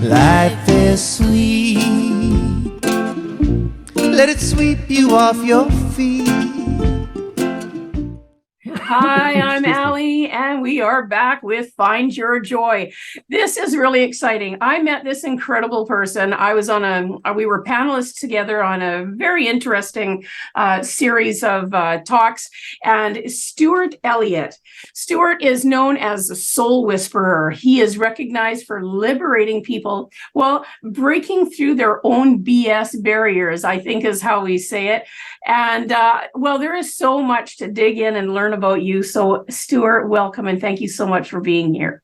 Life is sweet. Let it sweep you off your feet. Hi, I'm Allie, and we are back with Find Your Joy. This is really exciting. I met this incredible person. I was on we were panelists together on a very interesting series of talks, and Stuart Elliott. Stuart is known as the soul whisperer. He is recognized for liberating people, well, breaking through their own BS barriers, I think is how we say it. And well, there is so much to dig in and learn about you. So Stuart, welcome, and thank you so much for being here.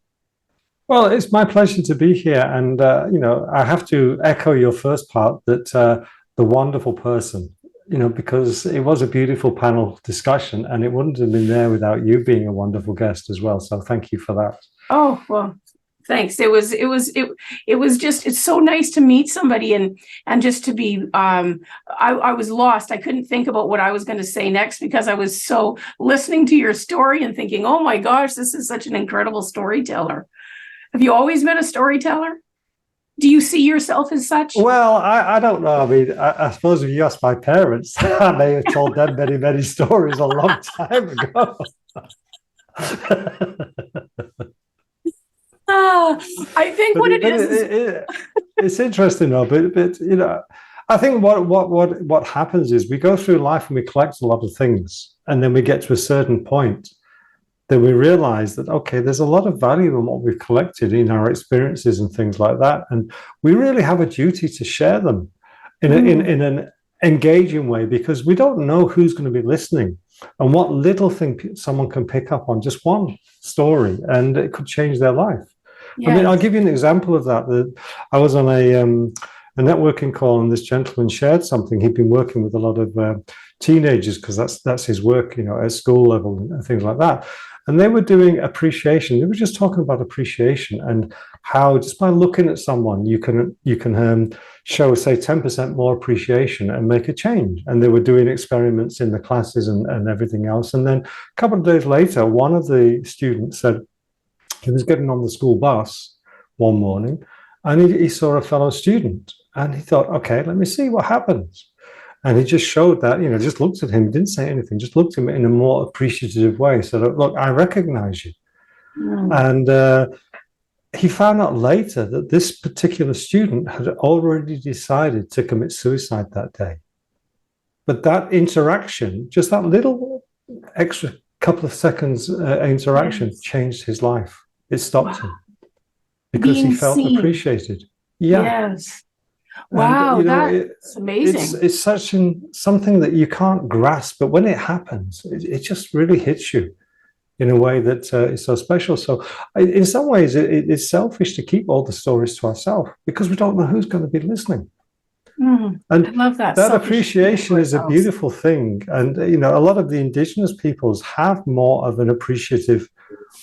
Well, it's my pleasure to be here. And, I have to echo your first part that the wonderful person, because it was a beautiful panel discussion and it wouldn't have been there without you being a wonderful guest as well. So thank you for that. Oh, well, thanks. It was just, it's so nice to meet somebody and just to be, I was lost. I couldn't think about what I was going to say next because I was so listening to your story and thinking, oh my gosh, this is such an incredible storyteller. Have you always been a storyteller? Do you see yourself as such? Well, I don't know. I mean, I suppose if you ask my parents, I may have told them many, many stories a long time ago. I think what it is it's interesting though, but I think what happens is we go through life and we collect a lot of things, and then we get to a certain point, then we realize that okay, there's a lot of value in what we've collected in our experiences and things like that, and we really have a duty to share them in an engaging way, because we don't know who's going to be listening and what little thing someone can pick up on, just one story, and it could change their life. Yes. I mean, I'll give you an example of that. I was on a networking call, and this gentleman shared something. He'd been working with a lot of teenagers because that's his work, at school level and things like that. And they were doing appreciation. They were just talking about appreciation and how just by looking at someone, you can show, say, 10% more appreciation and make a change. And they were doing experiments in the classes and everything else. And then a couple of days later, one of the students said, he was getting on the school bus one morning and he saw a fellow student and he thought, okay, let me see what happens. And he just showed that, just looked at him, didn't say anything, just looked at him in a more appreciative way. So, look, I recognize you. And he found out later that this particular student had already decided to commit suicide that day. But that interaction, just that little extra couple of seconds interaction changed his life. It stopped him because he felt appreciated. Yeah. Yes. Wow, and, that's amazing. It's such something that you can't grasp, but when it happens, it just really hits you in a way that is so special. So in some ways, it's selfish to keep all the stories to ourselves because we don't know who's going to be listening. And I love that. That appreciation is a beautiful thing. And, a lot of the indigenous peoples have more of an appreciative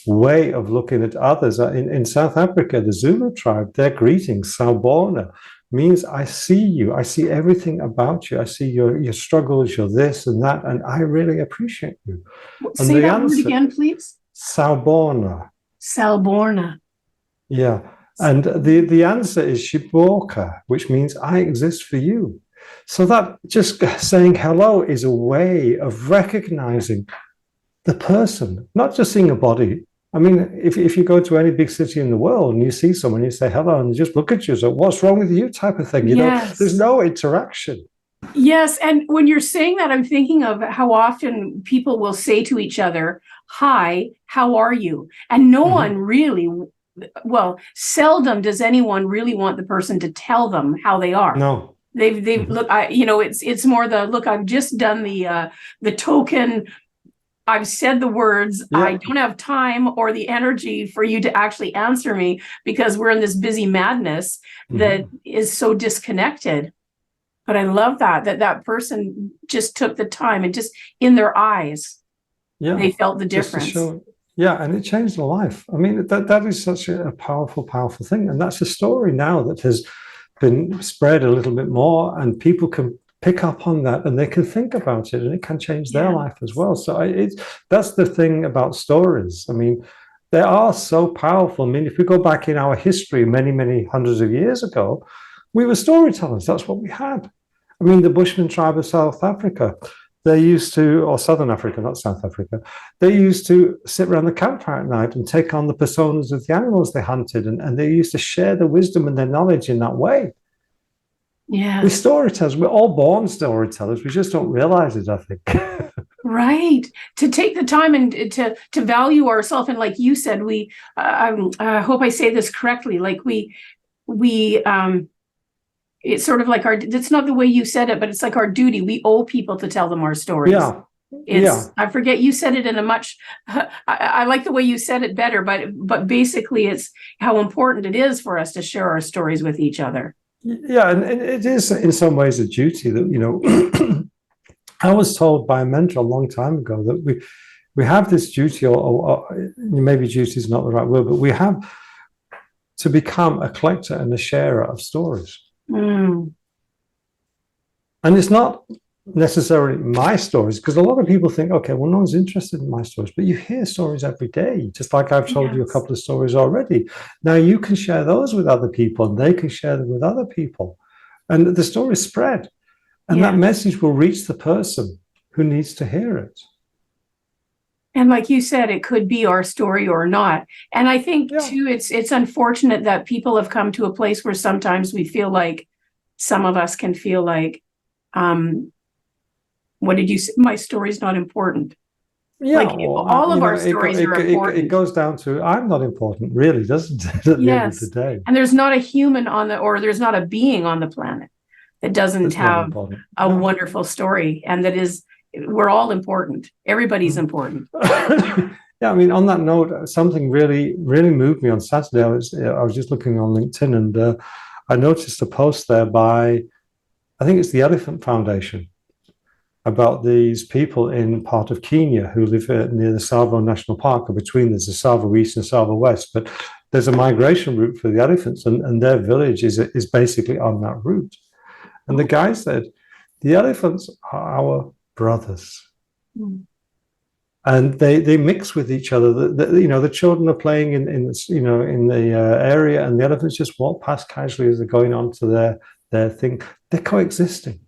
way of looking at others. In South Africa, the Zulu tribe, their greeting, Sawubona, means I see you. I see everything about you. I see your struggles, your this and that, and I really appreciate you. Say that word again, please. Sawubona. Sawubona. Yeah. And the answer is Shiboka, which means I exist for you. So that just saying hello is a way of recognizing the person, not just seeing a body. I mean, if you go to any big city in the world and you see someone, you say hello and they just look at you. So what's wrong with you type of thing? There's no interaction. Yes. And when you're saying that, I'm thinking of how often people will say to each other, hi, how are you? And no one really, well, seldom does anyone really want the person to tell them how they are. No. They've look, it's more the look, I've just done the token, I've said the words, I don't have time or the energy for you to actually answer me because we're in this busy madness that is so disconnected. But I love that person just took the time and just in their eyes, they felt the difference. And it changed their life. I mean, that is such a powerful, powerful thing. And that's a story now that has been spread a little bit more and people can pick up on that and they can think about it and it can change their life as well. So that's the thing about stories. I mean, they are so powerful. I mean, if we go back in our history many, many hundreds of years ago, we were storytellers. That's what we had. I mean, the Bushman tribe of South Africa, they used to, or Southern Africa, not South Africa, they used to sit around the campfire at night and take on the personas of the animals they hunted, and they used to share their wisdom and their knowledge in that way. Yeah. We're storytellers. We're all born storytellers. We just don't realize it, I think. Right. To take the time and to value ourselves. And like you said, I hope I say this correctly. Like we it's sort of like it's not the way you said it, but it's like our duty. We owe people to tell them our stories. Yeah. I forget, you said it in a much, I like the way you said it better, but basically it's how important it is for us to share our stories with each other. Yeah, and it is in some ways a duty that, I was told by a mentor a long time ago that we have this duty, or maybe duty is not the right word, but we have to become a collector and a sharer of stories. Mm. And it's not necessarily my stories, because a lot of people think, okay, well, no one's interested in my stories, but you hear stories every day, just like I've told you a couple of stories already. Now you can share those with other people, and they can share them with other people, and the stories spread, and that message will reach the person who needs to hear it. And like you said, it could be our story or not. And I think too, it's unfortunate that people have come to a place where sometimes we feel like, some of us can feel like, what did you say? My story's not important. Yeah, like all of our stories are important. It goes down to, I'm not important, really, doesn't it? At the end of the day. And there's not a human there's not a being on the planet that doesn't have a wonderful story, and we're all important. Everybody's important. Yeah, I mean, on that note, something really, really moved me on Saturday. I was just looking on LinkedIn, and I noticed a post there by, I think it's the Elephant Foundation, about these people in part of Kenya who live near the Tsavo National Park, or between there's the Tsavo East and Tsavo West. But there's a migration route for the elephants, and their village is basically on that route. And the guy said, the elephants are our brothers. Mm. And they mix with each other. The children are playing in the area, and the elephants just walk past casually as they're going on to their thing. They're coexisting.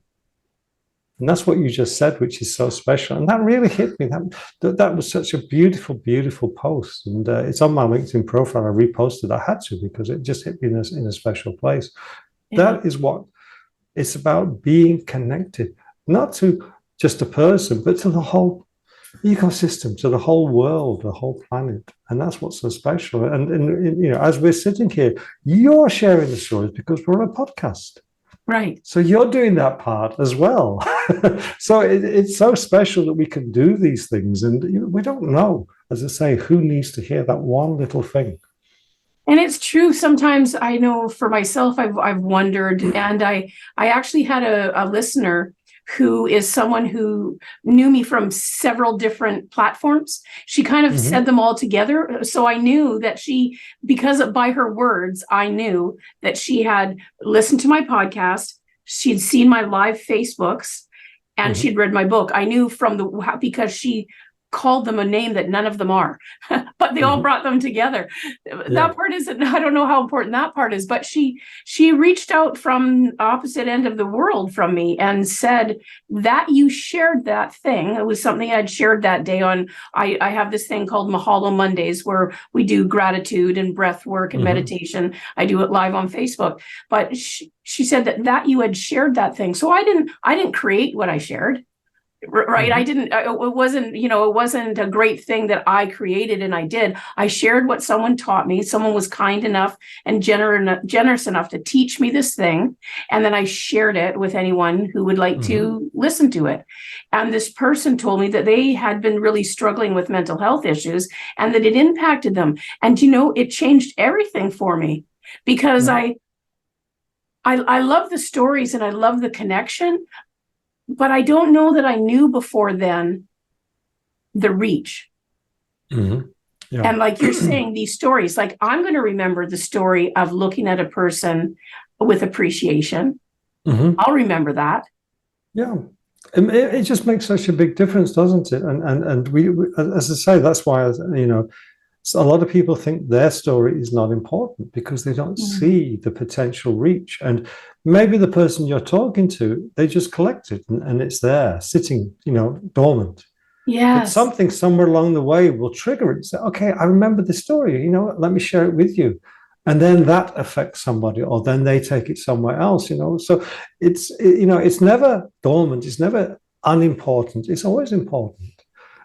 And that's what you just said, which is so special. And that really hit me. That was such a beautiful, beautiful post. And it's on my LinkedIn profile. I reposted. I had to, because it just hit me in a special place. Yeah. That is what it's about, being connected, not to just a person, but to the whole ecosystem, to the whole world, the whole planet. And that's what's so special. And as we're sitting here, you're sharing the stories because we're on a podcast. Right. So you're doing that part as well. So it's so special that we can do these things. And we don't know, as I say, who needs to hear that one little thing. And it's true. Sometimes I know for myself, I've wondered, and I actually had a listener who is someone who knew me from several different platforms. She kind of said them all together. So I knew that by her words, I knew that she had listened to my podcast, she'd seen my live Facebooks, and she'd read my book. I knew because she called them a name that none of them are, but they all brought them together. That part isn't, I don't know how important that part is, but she reached out from opposite end of the world from me and said that you shared that thing. It was something I'd shared that day on, I have this thing called Mahalo Mondays where we do gratitude and breath work and meditation. I do it live on Facebook, but she said that you had shared that thing. So I didn't create what I shared. Right. I didn't, it wasn't a great thing that I created and I did. I shared what someone taught me. Someone was kind enough and generous enough to teach me this thing. And then I shared it with anyone who would like to listen to it. And this person told me that they had been really struggling with mental health issues and that it impacted them. And, it changed everything for me because I love the stories and I love the connection. But I don't know that I knew before then the reach. Yeah. And like you're saying, these stories, like I'm going to remember the story of looking at a person with appreciation. I'll remember that. Yeah. It just makes such a big difference, doesn't it? And we, as I say, that's why, So a lot of people think their story is not important because they don't Mm. see the potential reach. And maybe the person you're talking to, they just collect it and it's there sitting, dormant. But Yes. something somewhere along the way will trigger it. Say, okay, I remember this story. You know what? Let me share it with you. And then that affects somebody, or then they take it somewhere else. So it's never dormant. It's never unimportant. It's always important.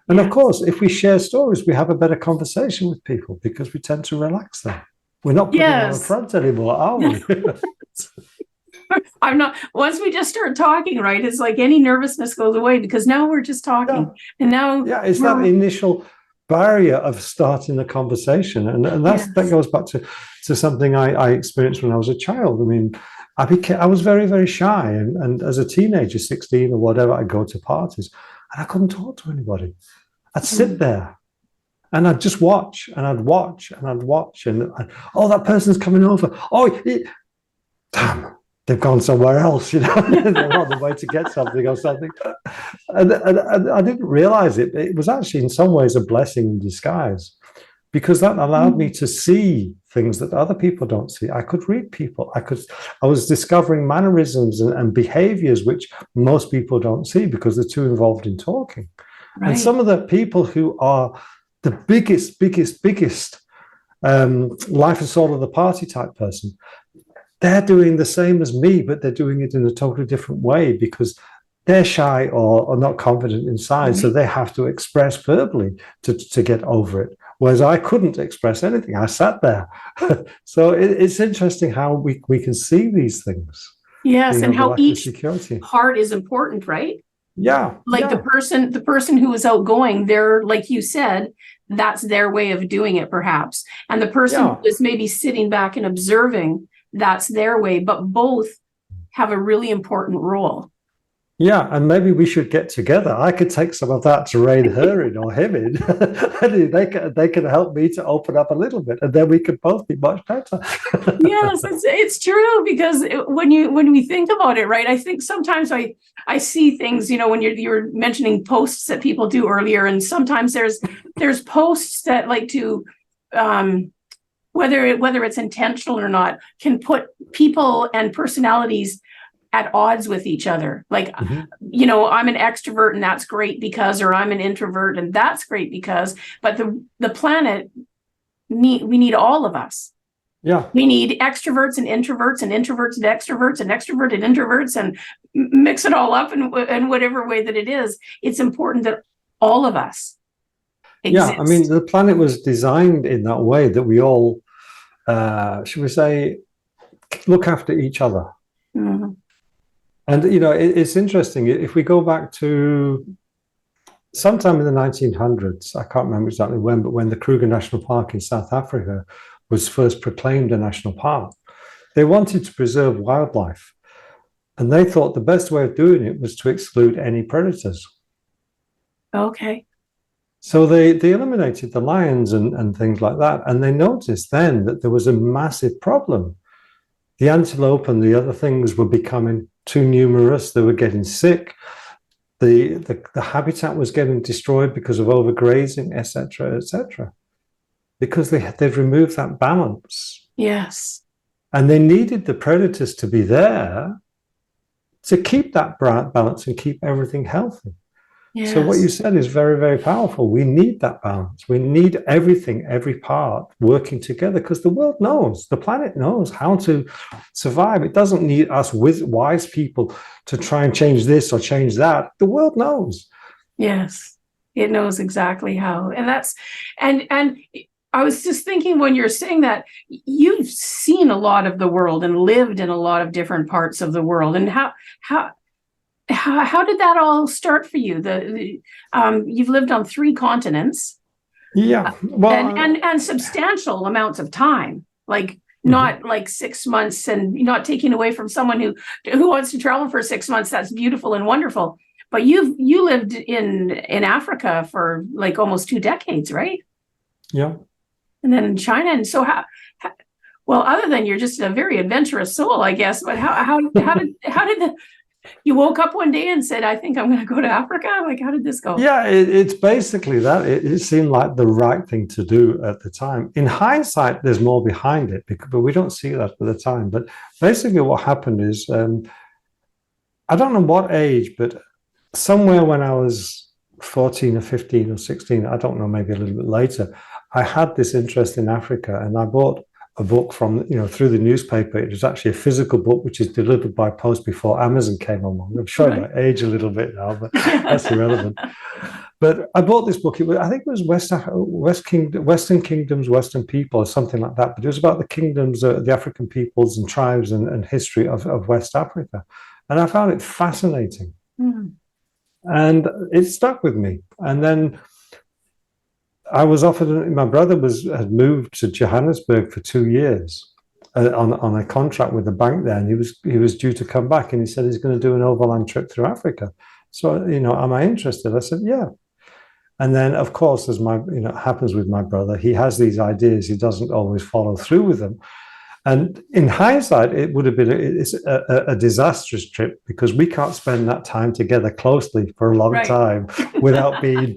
And of Yes. course, if we share stories, we have a better conversation with people because we tend to relax them. We're not putting on a Yes. front anymore, are we? I'm not, once we just start talking, right, it's like any nervousness goes away because now we're just talking. Yeah. And now Yeah, it's that initial barrier of starting the conversation. And that goes back to something I experienced when I was a child. I mean, I was very, very shy. And as a teenager, 16 or whatever, I'd go to parties and I couldn't talk to anybody. I'd sit there and I'd just watch and I'd watch and I'd watch. And oh, that person's coming over. Oh, damn. They've gone somewhere else, they're on the way to get something or something. And I didn't realize it. It was actually in some ways a blessing in disguise because that allowed me to see things that other people don't see. I could read people. I was discovering mannerisms and behaviors which most people don't see because they're too involved in talking. Right. And some of the people who are the biggest life and soul of the party type person, they're doing the same as me, but they're doing it in a totally different way because they're shy or not confident inside. So they have to express verbally to get over it. Whereas I couldn't express anything. I sat there. So it's interesting how we can see these things. Yes, and how each security part is important, right? Yeah. Like the person who is outgoing, they're, like you said, that's their way of doing it, perhaps. And the person who is maybe sitting back and observing, that's their way, but both have a really important role. Yeah, and maybe we should get together. I could take some of that to rein her in or him in. And they can help me to open up a little bit, and then we could both be much better. Yes, it's true because when we think about it, right? I think sometimes I see things, when you're mentioning posts that people do earlier, and sometimes there's posts that like to whether it's intentional or not, can put people and personalities at odds with each other. Like, I'm an extrovert and that's great because, or I'm an introvert and that's great because, but the planet we need all of us. Yeah. We need extroverts and introverts and introverts and extroverts and extroverted introverts and mix it all up in whatever way that it is. It's important that all of us exist. Yeah, I mean, the planet was designed in that way that we all, should we say, look after each other. Mm-hmm. And, it's interesting. If we go back to sometime in the 1900s, I can't remember exactly when, but when the Kruger National Park in South Africa was first proclaimed a national park, they wanted to preserve wildlife. And they thought the best way of doing it was to exclude any predators. Okay. So they eliminated the lions and things like that. And they noticed then that there was a massive problem. The antelope and the other things were becoming too numerous. They were getting sick. The habitat was getting destroyed because of overgrazing, etc., because they've removed that balance. Yes. And they needed the predators to be there to keep that balance and keep everything healthy. Yes. So what you said is very, very powerful. We need that balance. We need everything, every part working together because the world knows, the planet knows how to survive. It doesn't need us wise people to try and change this or change that. The world knows. Yes, it knows exactly how. And and I was just thinking when you're saying that, you've seen a lot of the world and lived in a lot of different parts of the world. And how did that all start for you? You've lived on 3 continents. Yeah. Well, and substantial amounts of time, like not like 6 months, and not taking away from someone who wants to travel for 6 months. That's beautiful and wonderful. But you lived in Africa for like almost 2 decades, right? Yeah. And then in China. And so well, other than you're just a very adventurous soul, I guess, but how did You woke up one day and said, I think I'm going to go to Africa. Like, how did this go? Yeah, it's basically that. It seemed like the right thing to do at the time. In hindsight, there's more behind it, but we don't see that at the time. But basically, what happened is, I don't know what age, but somewhere when I was 14 or 15 or 16, I don't know, maybe a little bit later, I had this interest in Africa, and I bought a book from, through the newspaper. It was actually a physical book, which is delivered by post before Amazon came along. I'm showing my age a little bit now, but that's irrelevant. But I bought this book. I think it was Western Kingdoms, Western People, or something like that. But it was about the kingdoms, the African peoples and tribes and history of West Africa. And I found it fascinating. Mm. And it stuck with me. And then I was offered, my brother had moved to Johannesburg for 2 years on a contract with the bank there. And he was due to come back, and he said he's going to do an overland trip through Africa. So, am I interested? I said, yeah. And then, of course, as happens with my brother, he has these ideas. He doesn't always follow through with them. And in hindsight, it would have been a disastrous trip, because we can't spend that time together closely for a long time without being,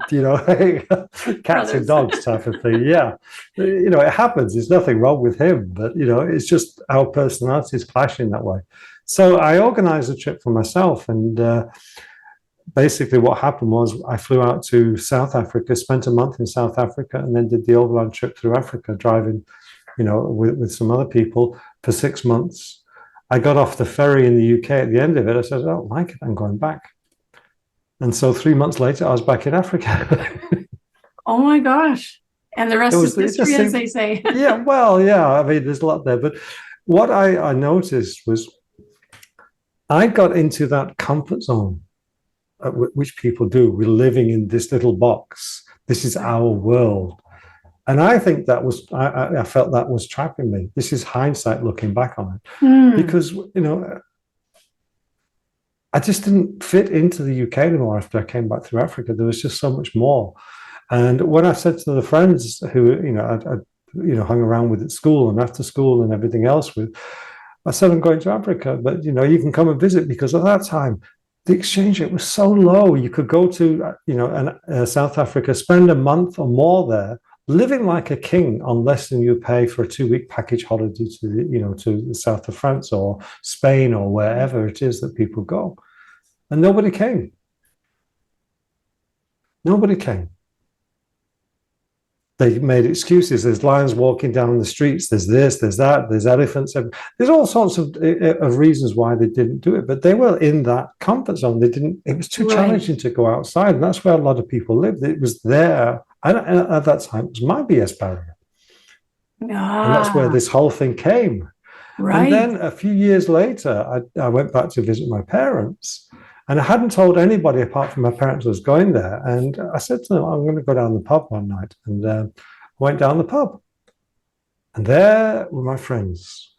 cats and dogs type of thing. Yeah. It happens. There's nothing wrong with him, but, it's just our personalities clash in that way. So I organized a trip for myself, and basically what happened was I flew out to South Africa, spent a month in South Africa, and then did the overland trip through Africa, driving with some other people for 6 months. I got off the ferry in the UK at the end of it. I said, I don't like it, I'm going back. And so 3 months later, I was back in Africa. Oh my gosh. And the rest is history, as they say. Yeah, well, yeah, I mean, there's a lot there. But what I noticed was I got into that comfort zone, which people do. We're living in this little box. This is our world. And I think I felt that was trapping me. This is hindsight looking back on it. Because, I just didn't fit into the UK anymore after I came back through Africa. There was just so much more. And when I said to the friends who, I'd hung around with at school and after school and everything else with, I said, I'm going to Africa, but, you can come and visit, because at that time, the exchange rate was so low. You could go to, South Africa, spend a month or more there, living like a king on less than you pay for a 2-week package holiday to the south of France or Spain or wherever it is that people go. And nobody came. Nobody came. They made excuses. There's lions walking down the streets. There's this, there's that, there's elephants. There's all sorts of reasons why they didn't do it, but they were in that comfort zone. It was too challenging to go outside. And that's where a lot of people lived. It was there. And at that time, it was my BS barrier. And that's where this whole thing came. Right. And then a few years later, I went back to visit my parents. And I hadn't told anybody apart from my parents I was going there. And I said to them, I'm going to go down the pub one night. And I went down the pub. And there were my friends.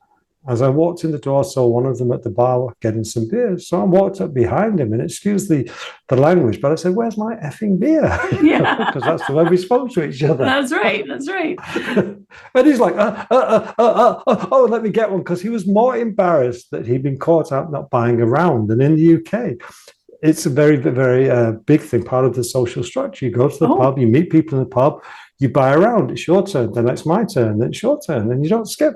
As I walked in the door, I saw one of them at the bar getting some beer. So I walked up behind him, and excuse the language, but I said, where's my effing beer? Yeah. Because that's the way we spoke to each other. That's right. That's right. And he's like, oh, let me get one. Because he was more embarrassed that he'd been caught out not buying around than in the UK. It's a very, very big thing, part of the social structure. You go to the pub, you meet people in the pub, you buy around. It's your turn, then it's my turn, then it's your turn, then you don't skip.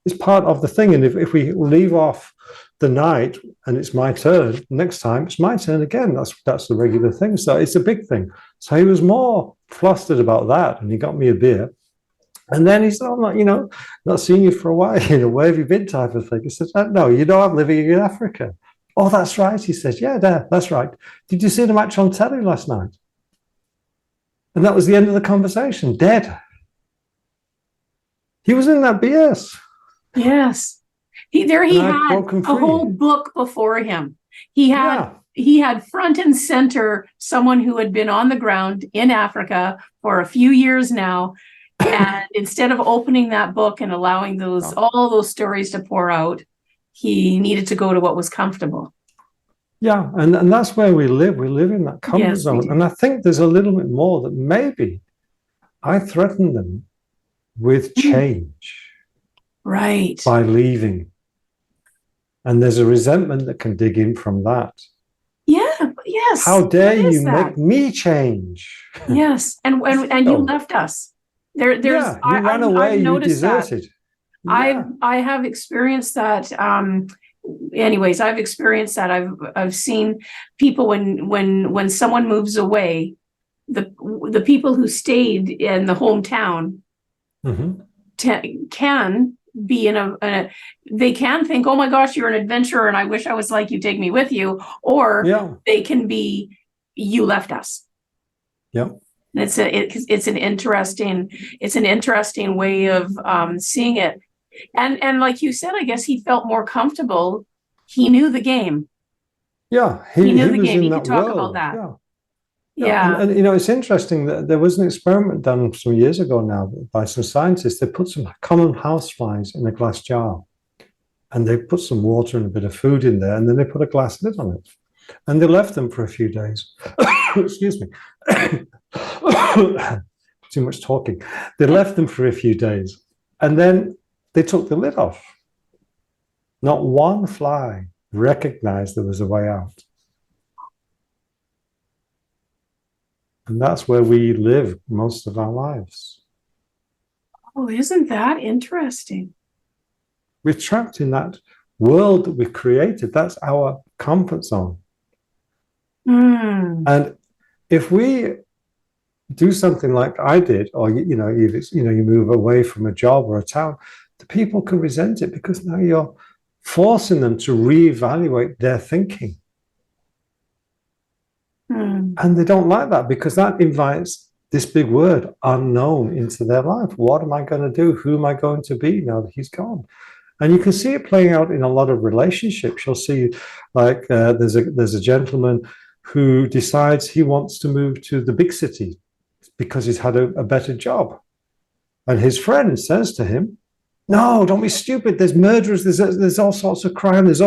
It's part of the thing. And if we leave off the night and it's my turn, next time it's my turn again. That's the regular thing. So it's a big thing. So he was more flustered about that, and he got me a beer. And then he said, I'm not seeing you for a while. Where have you been, type of thing. He said, no, I'm living in Africa. Oh, that's right. He says, yeah, that's right. Did you see the match on telly last night? And that was the end of the conversation. Dead. He was in that BS. Yes. He had a whole book before him. He had front and center someone who had been on the ground in Africa for a few years now. And instead of opening that book and allowing all those stories to pour out, he needed to go to what was comfortable. Yeah, and that's where we live. We live in that comfort zone. And I think there's a little bit more that maybe I threaten them with change. Right. By leaving. And there's a resentment that can dig in from that. Yeah, yes. How dare What is you that? make me change? Yes, and you Oh, left us. There's yeah, you ran I've away, you noticed that. deserted. Yeah. I have experienced that. Anyways, I've experienced that. I've seen people when someone moves away, the people who stayed in the hometown Mm-hmm. can be in they can think, oh my gosh, you're an adventurer and I wish I was like you, take me with you, or Yeah. they can be, you left us. Yeah. It's an interesting way of seeing it. And like you said, I guess he felt more comfortable. He knew the game. Yeah. He knew He the was game. in He could that talk about world. that. Yeah. Yeah. Yeah. And it's interesting that there was an experiment done some years ago now by some scientists. They put some common houseflies in a glass jar, and they put some water and a bit of food in there, and then they put a glass lid on it. And they left them for a few days. Excuse me. Too much talking. They left them for a few days, and then they took the lid off. Not one fly recognized there was a way out. And that's where we live most of our lives. Oh, isn't that interesting? We're trapped in that world that we've created. That's our comfort zone. And if we do something like I did, or you move away from a job or a town, the people can resent it because now you're forcing them to reevaluate their thinking. And they don't like that because that invites this big word, unknown, into their life. What am I going to do? Who am I going to be now that he's gone? And you can see it playing out in a lot of relationships. You'll see, like, there's a gentleman who decides he wants to move to the big city because he's had a better job. And his friend says to him, no, don't be stupid. There's murderers. There's all sorts of crime. There's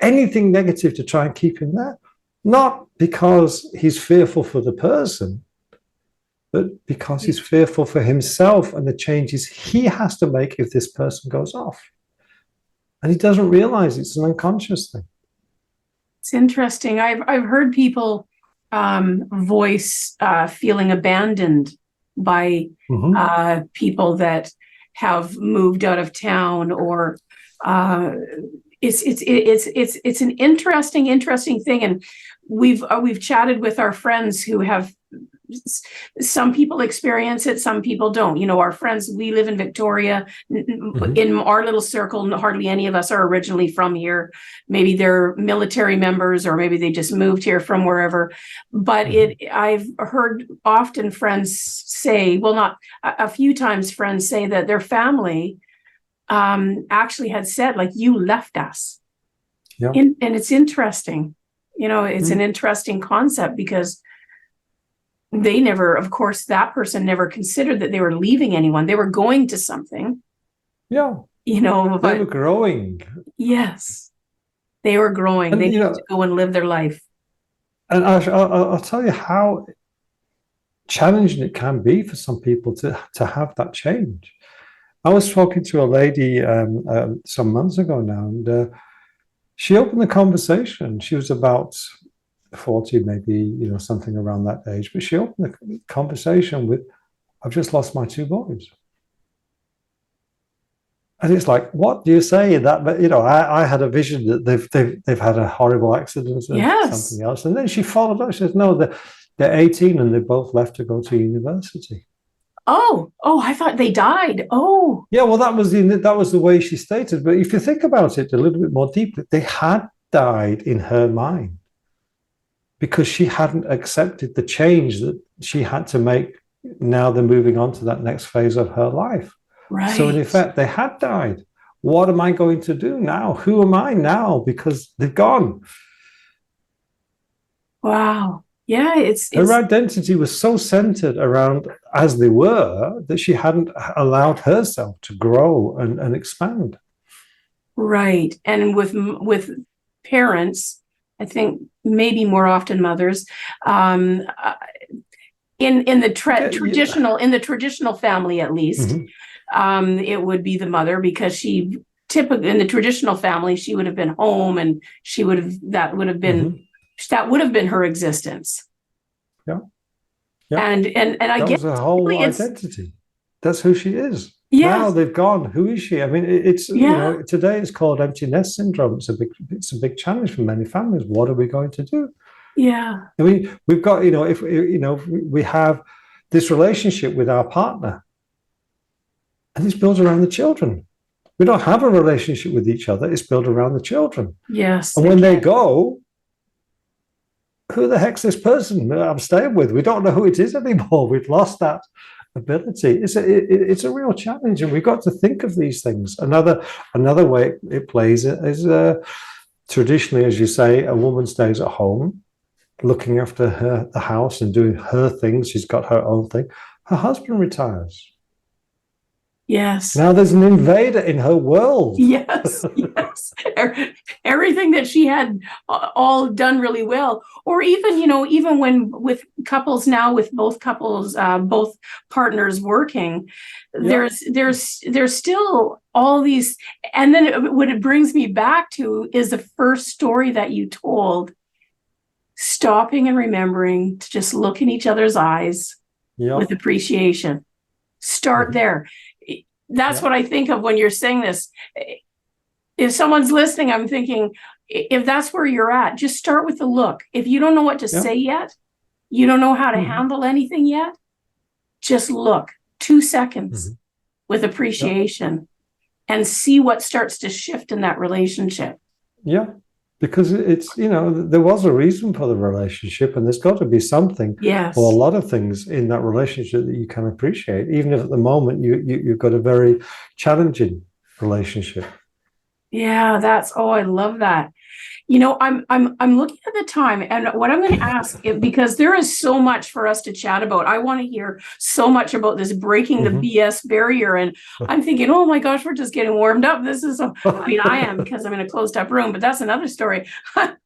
anything negative to try and keep him there. Not because he's fearful for the person, but because he's fearful for himself and the changes he has to make if this person goes off. And he doesn't realize it's an unconscious thing. It's interesting. I've heard people voice feeling abandoned by people that have moved out of town, or it's an interesting thing. And we've chatted with our friends who have, some people experience it, some people don't. You know, our friends, we live in Victoria. In our little circle, hardly any of us are originally from here. Maybe they're military members, or maybe they just moved here from wherever. But I've heard often friends say, well, not a few times, friends say that their family actually had said, like, you left us. Yeah. And it's interesting. You know, it's an interesting concept because they never, of course, that person never considered that they were leaving anyone. They were going to something. Yeah. You know, they were growing. Yes. They were growing. And, they needed to go and live their life. And I'll tell you how challenging it can be for some people to have that change. I was talking to a lady some months ago now, and she opened the conversation. She was about 40, maybe, something around that age. But she opened the conversation with, I've just lost my two boys. And it's like, what do you say in that? But, I had a vision that they've had a horrible accident or something else. And then she followed up. She says, no, they're 18 and they both left to go to university. Oh, I thought they died. Oh. Yeah, well, that was the way she stated. But if you think about it a little bit more deeply, they had died in her mind because she hadn't accepted the change that she had to make. Now they're moving on to that next phase of her life. Right. So in effect, they had died. What am I going to do now? Who am I now? Because they've gone. Wow. Yeah, her identity was so centered around as they were that she hadn't allowed herself to grow and expand. Right. And with parents, I think maybe more often mothers, in the traditional family, at least, it would be the mother, because she typical in the traditional family, she would have been home, and that would have been her existence. Yeah. Yeah. And I That guess was her whole it's, identity. That's who she is. yes. Now they've gone. Who is she? I mean, it's today it's called empty nest syndrome. It's a big challenge for many families. What are we going to do? Yeah. I mean, we've got, if we have this relationship with our partner, and it's built around the children. We don't have a relationship with each other. It's built around the children. Yes. And when they go, who the heck's this person that I'm staying with? We don't know who it is anymore. We've lost that ability. It's a real challenge, and we've got to think of these things. Another way it plays is traditionally, as you say, a woman stays at home, looking after the house and doing her things. She's got her own thing. Her husband retires. Yes. Now there's an invader in her world. Yes. Yes. Everything that she had all done really well, or even when with couples now, with both partners working, there's still all these. And then what it brings me back to is the first story that you told, stopping and remembering to just look in each other's eyes with appreciation. Start there. That's what I think of when you're saying this. If someone's listening, I'm thinking, if that's where you're at, just start with the look. If you don't know what to say yet, you don't know how to handle anything yet, just look 2 seconds with appreciation and see what starts to shift in that relationship. Yeah. Because it's, there was a reason for the relationship, and there's got to be something or a lot of things in that relationship that you can appreciate, even if at the moment you've got a very challenging relationship. Yeah, I love that. I'm looking at the time, and what I'm going to ask, because there is so much for us to chat about. I want to hear so much about this breaking the BS barrier, and I'm thinking, oh my gosh, we're just getting warmed up. I am, because I'm in a closed up room, but that's another story.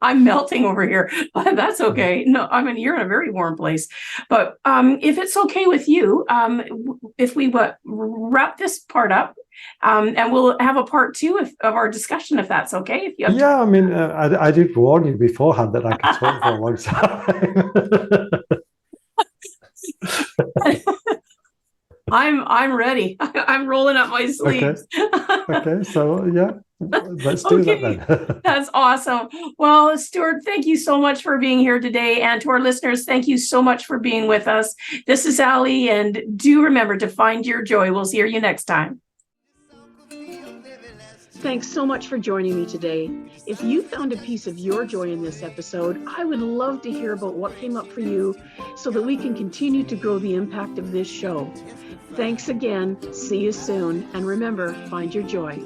I'm melting over here, but that's okay. No, you're in a very warm place. But if it's okay with you, if we wrap this part up, and we'll have a part 2 of our discussion, if that's okay. If you have I did warn you beforehand that I could talk for a long time. I'm ready. I'm rolling up my sleeves. Okay, so let's do that then. That's awesome. Well, Stuart, thank you so much for being here today. And to our listeners, thank you so much for being with us. This is Ali, and do remember to find your joy. We'll see you next time. Thanks so much for joining me today. If you found a piece of your joy in this episode, I would love to hear about what came up for you so that we can continue to grow the impact of this show. Thanks again. See you soon. And remember, find your joy.